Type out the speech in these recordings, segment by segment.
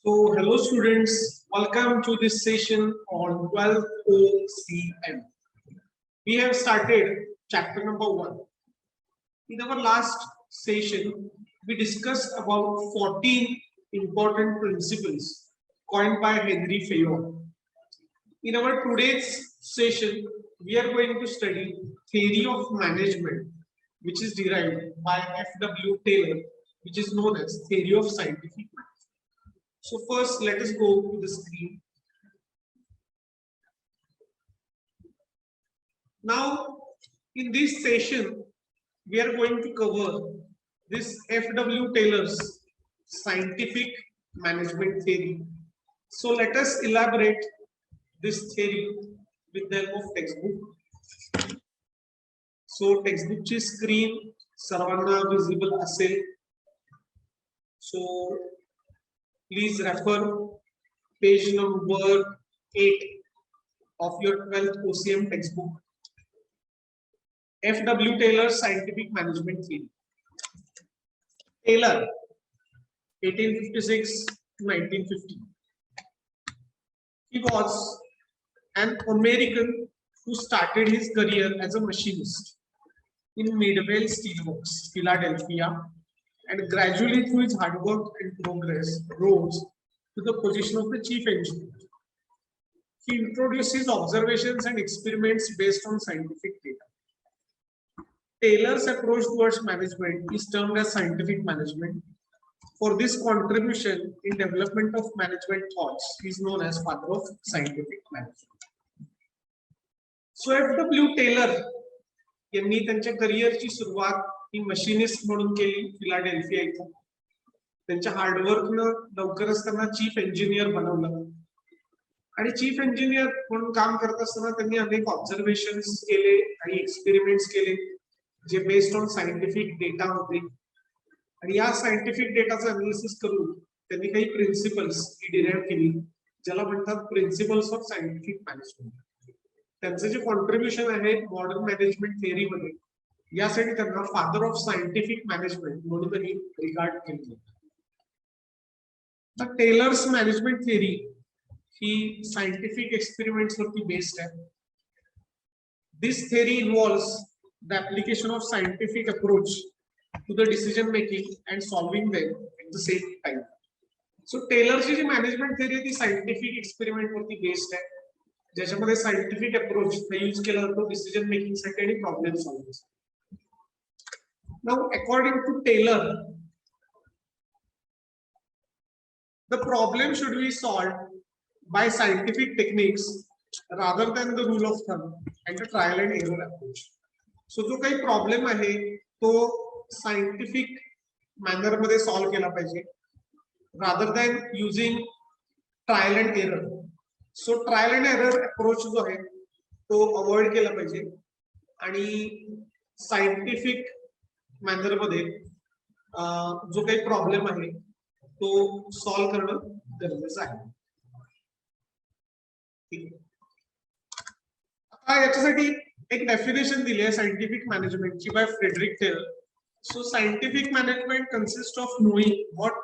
Hello students, welcome to this session on 12 OCM. We have started chapter number 1. In our last session, we discussed about 14 important principles coined by Henry Fayol. In our today's session, we are going to study theory of management, which is derived by F.W. Taylor, which is known as theory of scientific management. So first, let us go to the screen. Now, in this session, we are going to cover this F.W. Taylor's scientific management theory. So let us elaborate this theory with the help of textbook. So textbook ची screen सर्वांना visible असेल. So please refer page number 8 of your 12th OCM textbook. F.W. Taylor's scientific management theory. Taylor, 1856 to 1950. He was an American who started his career as a machinist in Midwell Steelworks, Philadelphia, and gradually through his hard work and progress rose to the position of the chief engineer. He introduced his observations and experiments based on scientific data. Taylor's approach towards management is termed as scientific management. For this contribution in development of management thoughts, he is known as father of scientific management. So F.W. Taylor यांनी त्यांच्या करिअरची सुरुवात ही machinist म्हणून केली Philadelphia इथं. त्यांच्या हार्डवर्कनं लवकरच त्यांना चीफ इंजिनियर बनवलं आणि चीफ इंजिनियर म्हणून काम करत असताना त्यांनी अनेक ऑब्झर्वेशन्स केले, काही एक्सपेरिमेंट्स केले जे बेस्ड ऑन सायंटिफिक डेटा होते आणि या सायंटिफिक डेटाचं अनालिसिस करून त्यांनी काही प्रिन्सिपल्स डिराइव्ह केली ज्याला म्हणतात प्रिन्सिपल्स ऑफ सायंटिफिक मॅनेजमेंट. त्यांचं जे कॉन्ट्रीब्युशन आहे मॉडर्न मॅनेजमेंट थिअरी मध्ये यासाठी त्यांना फादर ऑफ सायंटिफिक मॅनेजमेंट म्हणूनही रिगार्ड केलं. तर टेलर्स मॅनेजमेंट थिअरी ही सायंटिफिक एक्सपेरिमेंट्स वरती बेस्ड आहे. This theory involves the application of scientific approach to the decision making and solving them at the same time. So टेलरची जी management theory ती scientific experiment वरती based आहे ज्याच्यामध्ये scientific approach use केला जातो डिसिजन मेकिंग साठी आणि problem solving. Now according to Taylor the problem should be solved by scientific techniques rather than the rule of thumb and the trial and error approach. So जो काही problem आहे तो scientific manner मध्ये solve केला पाहिजे rather than using trial and error. So trial and error approach जो आहे तो अवॉइड केला पाहिजे आणि सायंटिफिक मॅनर मध्ये जो काही प्रॉब्लेम आहे तो सॉल्व्ह करणं गरजेचं आहे. आता याच्यासाठी एक डेफिनेशन दिली आहे सायंटिफिक मॅनेजमेंटची by Frederick Taylor. So scientific management consist of knowing what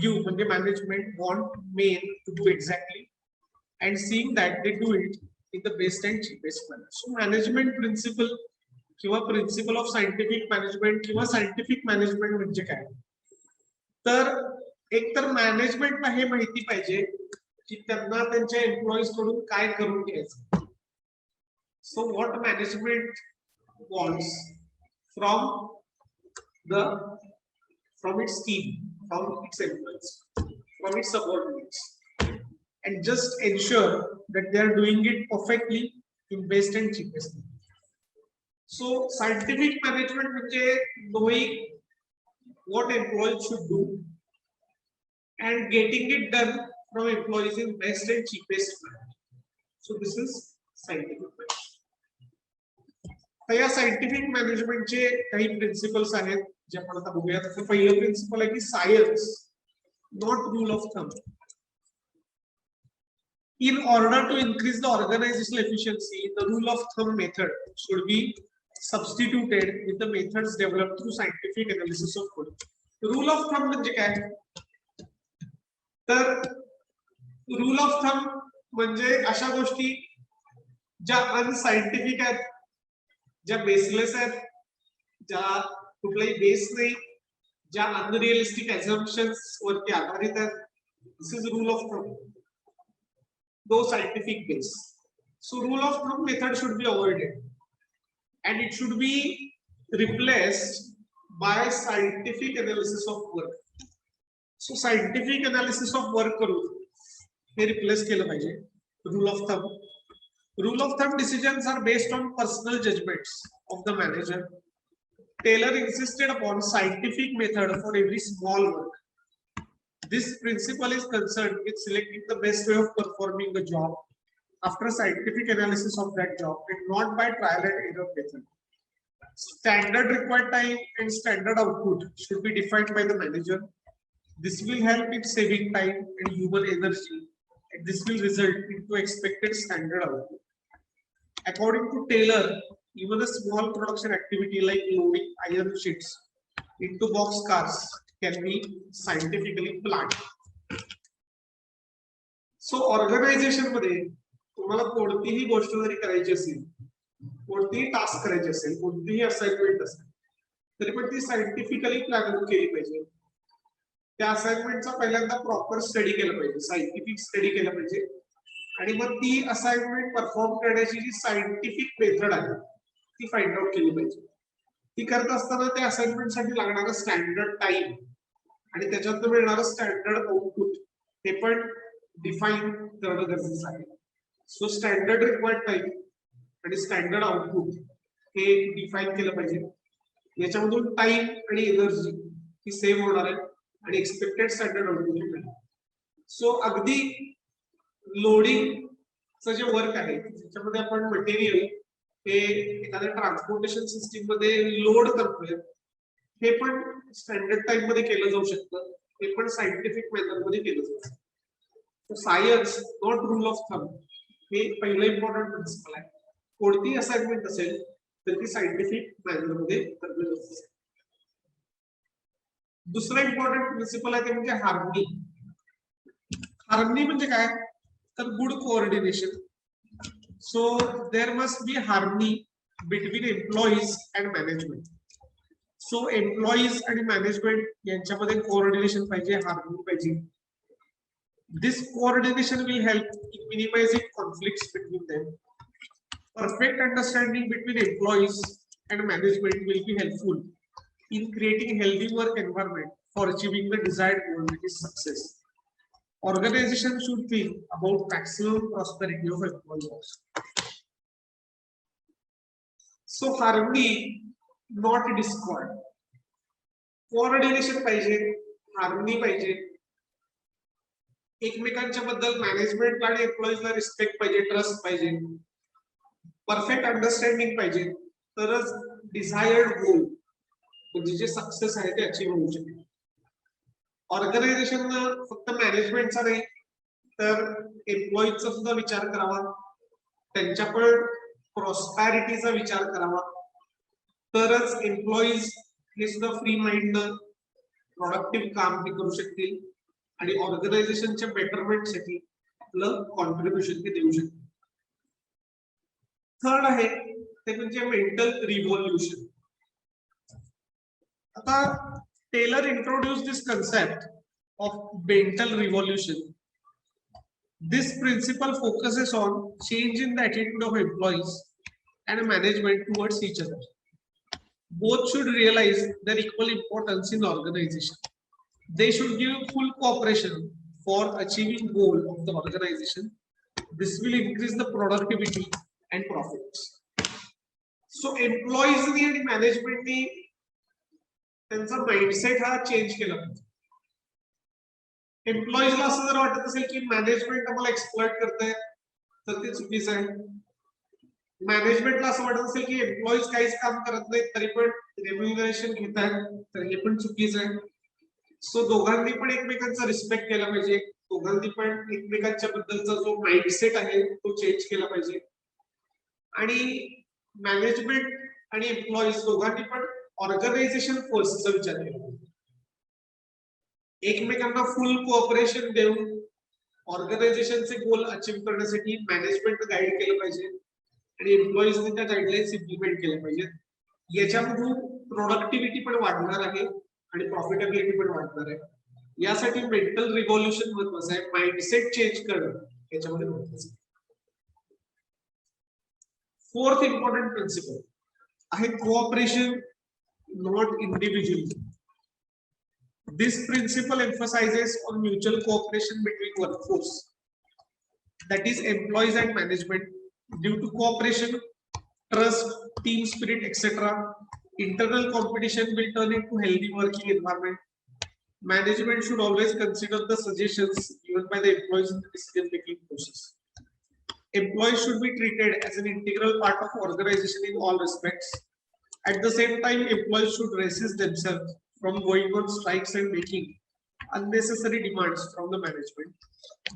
you म्हणजे management want men to do exactly and seeing that they do it in the best and cheapest manner. So management principle किंवा principal of scientific management किंवा scientific management म्हणजे काय, तर एक तर मॅनेजमेंटला हे माहिती पाहिजे की त्यांना त्यांच्या एम्प्लॉईज कडून काय करून घ्यायचं. So what management wants from its team, from its employees, from its subordinates, and just ensure that they are doing it perfectly in best and cheapest way. So scientific management means knowing what employees should do and getting it done from employees in best and cheapest manner. So this is scientific management. तर या scientific मॅनेजमेंटचे काही principles आहेत जे आपण आता बघूया. तर पहिलं प्रिन्सिपल आहे की science not rule of thumb. In order to increase the organizational efficiency, the rule of thumb method should be substituted with the methods developed through scientific analysis of code. Rule of thumb म्हणजे काय? तर rule of thumb म्हणजे अशा गोष्टी ज्या अनसायंटिफिक आहेत, ज्या baseless आहेत, ज्या कुठलाही बेस नाही, ज्या अनरिअलिस्टिक assumptions वरती आधारित आहेत. This is rule of thumb, no scientific base. So rule of thumb method should be avoided and it should be replaced by scientific analysis of work. So scientific analysis of work करून हे replace केलं पाहिजे. Rule of thumb. Rule of thumb decisions are based on personal judgments of the manager. Taylor insisted upon scientific method for every small work. This principle is concerned with selecting the best way of performing a job after scientific analysis of that job and not by trial and error method. Standard required time and standard output should be defined by the manager. This will help in saving time and human energy, and this will result into expected standard output. According to Taylor, even a small production activity like loading iron sheets into boxcars can be scientifically planned. So organization मध्ये तुम्हाला कोणतीही गोष्ट जरी करायची असेल, कोणतीही task करायची असेल, कोणतीही असाइनमेंट असेल, तरी पण ती सायंटिफिकली प्लॅन केली पाहिजे. त्या असाइनमेंटचा पहिल्यांदा प्रॉपर स्टडी केलं पाहिजे, सायंटिफिक स्टडी केलं पाहिजे, आणि मग ती असाइनमेंट परफॉर्म करण्याची जी सायंटिफिक मेथड आहे ती फाइंड आउट केली पाहिजे. ती करत असताना त्या असाइनमेंट साठी लागणारा स्टँडर्ड टाइम आणि त्याच्यात मिळणारं स्टँडर्ड आउटपुट हे पण डिफाईन करणं गरजेचं आहे. सो स्टँडर्ड रिक्वायर्ड टाइम आणि स्टँडर्ड आउटपुट हे डिफाईन केलं पाहिजे. याच्यामधून टाइम आणि एनर्जी ही सेव्ह होणार आहे आणि एक्सपेक्टेड स्टँडर्ड आउटपुट मिळेल. सो अगदी लोडिंगचं जे वर्क आहे त्याच्यामध्ये आपण मटेरियल हे एखाद्या ट्रान्सपोर्टेशन सिस्टीम मध्ये लोड करतोय, हे पण स्टँडर्ड टाइम मध्ये केलं जाऊ शकतं, हे पण सायंटिफिक मेथड मध्ये केलं जाऊ शकतं. Science not rule of thumb हे पहिलं इम्पॉर्टंट प्रिन्सिपल आहे. कोणतीही असाइनमेंट असेल तर ती सायंटिफिक मेथड मध्ये करणं गरजेचं आहे. दुसरा इम्पॉर्टंट प्रिन्सिपल आहे ते म्हणजे हार्मनी. हार्मनी म्हणजे काय तर good coordination. So there must be harmony between employees and management. So employees आणि मॅनेजमेंट यांच्यामध्ये कोऑर्डिनेशन पाहिजे, हार्मनी पाहिजे. This coordination will help in minimizing conflicts between them. Perfect understanding between employees and management will be helpful in creating healthy work environment for achieving the desired goal, which is success. Organization should think about maximum prosperity of employees. So harmony, not discord. Coordination पाहिजे, harmony पाहिजे. एकमेकांच्या बद्दल management आणि एम्प्लॉईजला respect पाहिजे, trust पाहिजे, perfect understanding पाहिजे, तरच desired गोल म्हणजे जे सक्सेस आहे ते अचीव्ह होऊ शकेल. ऑर्गनायझेशन फक्त मॅनेजमेंटचा नाही तर एम्प्लॉईजचा सुद्धा विचार करावा, त्यांच्या पण प्रॉस्पॅरिटीचा विचार करावा, तरच एम्प्लॉईज हे सुद्धा फ्री माइंडनं प्रोडक्टिव्ह काम ते करू शकतील आणि ऑर्गनायझेशनच्या बेटरमेंटसाठी आपलं कॉन्ट्रीब्युशन ते देऊ शकते. थर्ड आहे ते म्हणजे मेंटल रिव्होल्युशन. आता Taylor introduce this concept of mental revolution. This principle focuses on change in the attitude of employees and management towards each other. Both should realise their equal importance in organisation. They should give full cooperation for achieving goal of the organization. This will increase the productivity and profits. So employees and management ने त्यांचा mindset हा change केला पाहिजे. एम्प्लॉईजला असं जर वाटत असेल की मॅनेजमेंट आम्हाला एक्सप्लॉइट करते तर ते चुकीचं आहे. मॅनेजमेंटला असं वाटत असेल की एम्प्लॉईज काहीच काम करत नाहीत तरी पण रेम्युनरेशन घेत आहेत तर हे पण चुकीचं आहे. सो दोघांनी पण एकमेकांचा रिस्पेक्ट केला पाहिजे, दोघांनी पण एकमेकांच्या बद्दलचा जो माइंडसेट आहे तो चेंज केला पाहिजे. आणि मॅनेजमेंट आणि एम्प्लॉईज दोघांनी पण ऑर्गनायझेशन फर्स्टचा विचार केला पाहिजे. एकमेकांना फुल कोऑपरेशन देऊन ऑर्गनायझेशनचे गोल अचीव्ह करण्यासाठी मॅनेजमेंट गाईड केलं पाहिजे आणि एम्प्लॉईजने त्या गाईडलाईन्स इम्प्लिमेंट केल्या पाहिजेत. याच्यामधून प्रोडक्टिव्हिटी पण वाढणार आहे आणि प्रॉफिटेबिलिटी पण वाढणार आहे. यासाठी मेंटल रिव्होल्युशन महत्वाचं आहे, माइंडसेट चेंज करणं याच्यामध्ये महत्वाचं आहे. फोर्थ इम्पॉर्टंट प्रिन्सिपल आहे cooperation, not individually. This principle emphasizes on mutual cooperation between workforce, that is employees and management. Due to cooperation, trust, team spirit, etc., internal competition will turn into healthy working environment. Management should always consider the suggestions given by the employees in the decision-making process. Employees should be treated as an integral part of organization in all respects. At the same time, employees should resist themselves from going on strikes and making unnecessary demands from the management.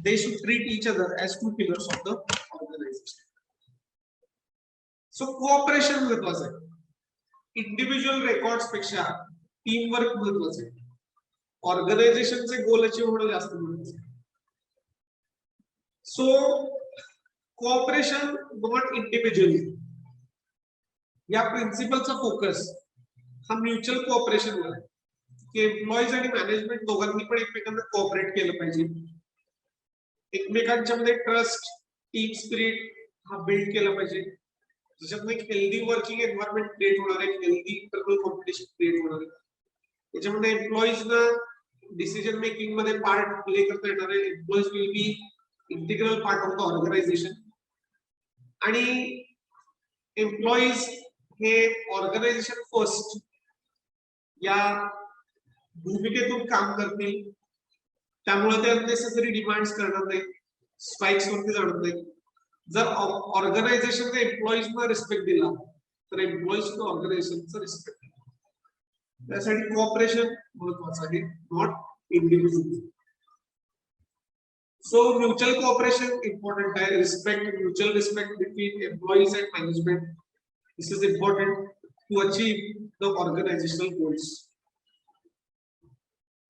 They should treat each other as two pillars of the organization. So cooperation महत्वाचं आहे. Individual records पेक्षा team work महत्वाचं आहे. ऑर्गनायझेशनचे गोल achieve होणं जास्त महत्वाचं आहे. सो कोऑपरेशन नॉट इंडिव्हिज्युअली या प्रिन्सिपलचा फोकस हा म्युच्युअल कोऑपरेशन वर आहे की एम्प्लॉईज आणि मॅनेजमेंट दोघांनी पण एकमेकांना कोऑपरेट केलं पाहिजे. एकमेकांच्या मध्ये ट्रस्ट, टीम स्पिरिट हा बिल्ड केला पाहिजे. त्याच्यातून एक हेल्दी वर्किंग एन्व्हायरमेंट क्रिएट होणार आहे, हेल्दी इंटरनल कॉम्पिटिशन क्रिएट होणार आहे. त्याच्यामध्ये एम्प्लॉईजना डिसिजन मेकिंग मध्ये पार्ट प्ले करता येणार आहे. Employees will be integral part of the organisation आणि एम्प्लॉईज हे ऑर्गनायझेशन फर्स्ट या भूमिकेतून काम करतील. त्यामुळे ते अननेसेसरी डिमांड्स करणार नाही, स्ट्राईक्स वरती जाणार नाही. जर ऑर्गनायझेशनने एम्प्लॉईजना रिस्पेक्ट दिला तर एम्प्लॉईज ऑर्गनायझेशनचा रिस्पेक्ट दिला. त्यासाठी कोऑपरेशन महत्वाचं आहे, not individual. So mutual cooperation important आहे. Respect, mutual respect between employees and management. This is important to achieve the organizational goals.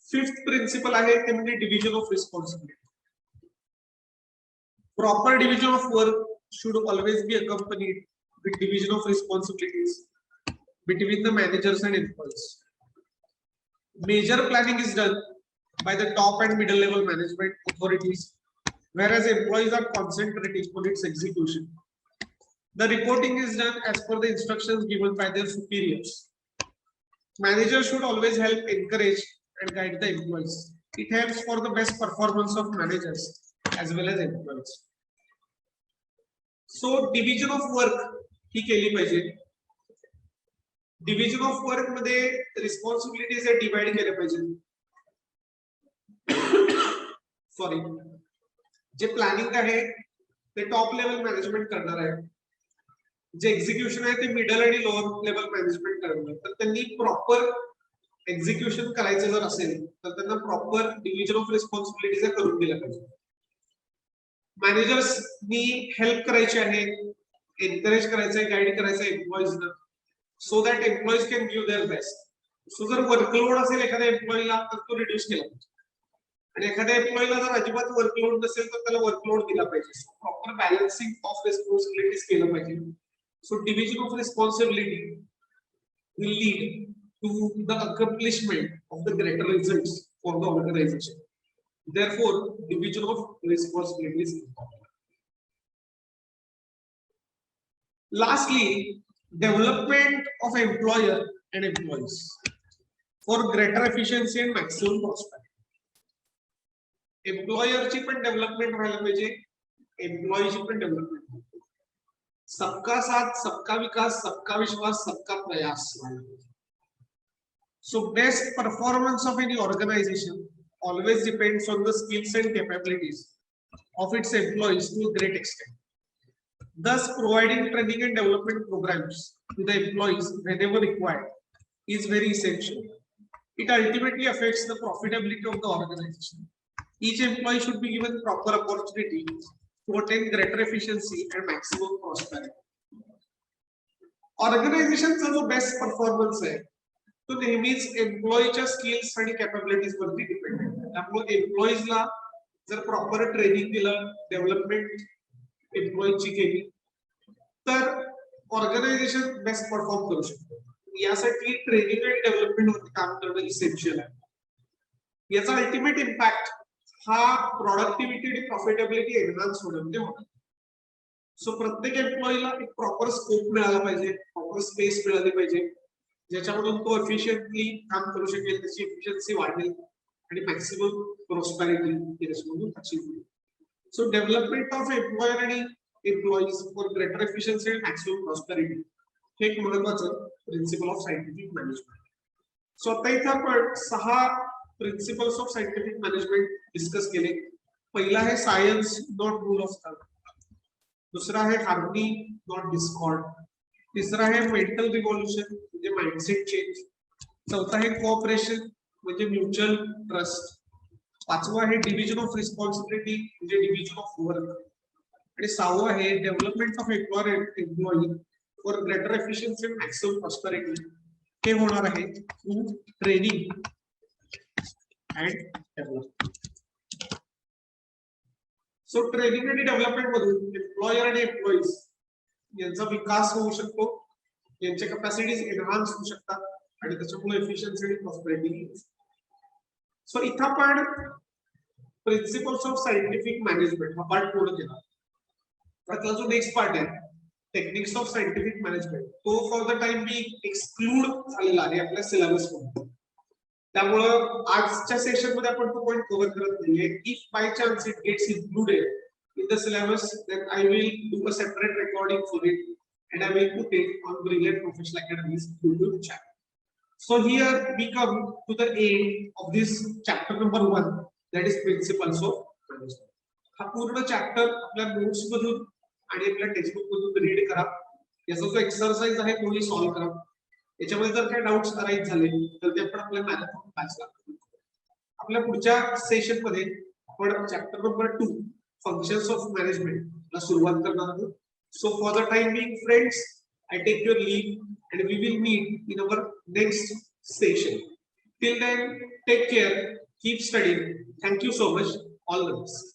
Fifth principle आहे ते म्हणजे division of responsibility. Proper division of work should always be accompanied with division of responsibilities between the managers and employees. Major planning is done by the top and middle level management authorities, whereas employees are concentrating on its execution. The reporting is done as per the instructions given by their superiors. Managers should always help encourage and guide the employees. It helps for the best performance of managers as well as employees. So division of work ही केली पाहिजे. Division of work मध्ये responsibilities divide केल्या पाहिजे. Sorry, जे planning आहे ते top level management करणार आहे. जे एक्झिक्युशन आहे ते मिडल आणि लोअर लेवल मॅनेजमेंट करणार. तर त्यांनी प्रॉपर एक्झिक्युशन करायचं जर असेल तर त्यांना प्रॉपर डिव्हिजन ऑफ रिस्पॉन्सिबिलिटीज करून दिल्या पाहिजे. मॅनेजर्सनी हेल्प करायची आहे, एनकरेज करायचं आहे, गाईड करायचं आहे एम्प्लॉईजना, so that employees can give their best. So जर वर्कलोड असेल एखाद्या एम्प्लॉईला तर तो रिड्यूस केला पाहिजे आणि एखाद्या एम्प्लॉईला जर अजिबात वर्कलोड नसेल तर त्याला वर्कलोड दिला पाहिजे. So proper balancing of responsibilities केलं पाहिजे. So division of responsibility will lead to the accomplishment of the greater results for the organization. Therefore, division of responsibility is important. Lastly, development of employer and employees for greater efficiency and maximum prosperity. Employer ची पण development व्हायला पाहिजे, employee ची पण development. सबका साथ, सबका विकास, सबका विश्वास, सबका प्रयास. So best performance of any organization always depends on the skills and capabilities of its employees to a great extent. Thus, providing training and development programs to the employees whenever required is very essential. It ultimately affects the profitability of the organization. Each employee should be given proper opportunity to attain greater efficiency and maximum prosperity. ऑर्गनायझेशनचा जो best performance आहे तो नेहमीच एम्प्लॉईच्या skills आणि capabilities वरती dependent. त्यामुळे एम्प्लॉईजला जर proper training दिलं, development एम्प्लॉईजची केली तर ऑर्गनायझेशन बेस्ट परफॉर्म करू शकतो. यासाठी ट्रेनिंग आणि डेव्हलपमेंट वरती काम करणं इसेन्शियल आहे. याचा अल्टिमेट इम्पॅक्ट हा प्रोडक्टिव्हिटी आणि प्रॉफिटेबिलिटी एनहान्स होण्यामध्ये होणार. सो प्रत्येक एम्प्लॉईला एक प्रॉपर स्कोप मिळाला पाहिजे, प्रॉपर स्पेस मिळाली पाहिजे, ज्याच्यामधून तो एफिशियंटली काम करू शकेल, त्याची एफिशियन्सी वाढेल आणि मॅक्सिमम प्रॉस्पेरिटी त्याच्यामधून अचीव होईल. सो डेव्हलपमेंट ऑफ एम्प्लॉयर आणि employees for greater efficiency and maximum prosperity हे एक महत्वाचं principle of scientific management. So आता इथं आपण 6 principles of scientific management discuss केले. पहिला आहे science not rule of thumb, दुसरा आहे हार्मनी नॉट डिस्कॉर्ड, तिसरा आहे मेंटल रिव्होल्यूशन म्हणजे माइंडसेट चेंज, चौथा आहे कोऑपरेशन म्हणजे म्युच्युअल ट्रस्ट, पाचवा आहे डिव्हिजन ऑफ रिस्पॉन्सिबिलिटी म्हणजे डिव्हिजन ऑफ वर्क, आणि 6वं आहे development of employee for greater efficiency and maximum prosperity. हे होणार आहे through training and development. So training आणि डेव्हलपमेंट मधून एम्प्लॉयर आणि एम्प्लॉईज यांचा विकास होऊ शकतो, यांच्या कॅपॅसिटीज एनहान्स होऊ शकतात आणि त्याच्यामुळे एफिशियन्सी आणि प्रॉस्पेरिटी येईल. सो इथं आपण प्रिन्सिपल्स ऑफ सायंटिफिक मॅनेजमेंट हा पार्ट पूर्ण केला. त्यातला जो नेक्स्ट पार्ट आहे टेक्निक्स ऑफ सायंटिफिक मॅनेजमेंट, तो for the time be exclude झालेला आहे आपल्या सिलेबस मध्ये. त्यामुळं आजच्या सेशन मध्ये आपण तो पॉइंट कव्हर करत नाहीये. If by chance it gets included in the syllabus then I will do a separate recording for it and I will put it on Brilliant Professional Academy's YouTube channel. So here we come to the end of this chapter number 1, that is principles of management. हा पूर्ण chapter आपल्या notes मधून आणि आपल्या textbook मधून read करा. याचा जो एक्सरसाइज आहे तोही सॉल्व्ह करा. याच्यामध्ये जर काही डाउट्स अराइज झाले तर ते आपण आपल्या मॅरेथॉन क्लासला आपल्या पुढच्या सेशन मध्ये आपण chapter number 2 functions of management ला सुरुवात करणार आहोत. So for the time being, friends, I take your leave and we will meet in our next session. Till then, take care, keep studying. Thank you so much. All the best.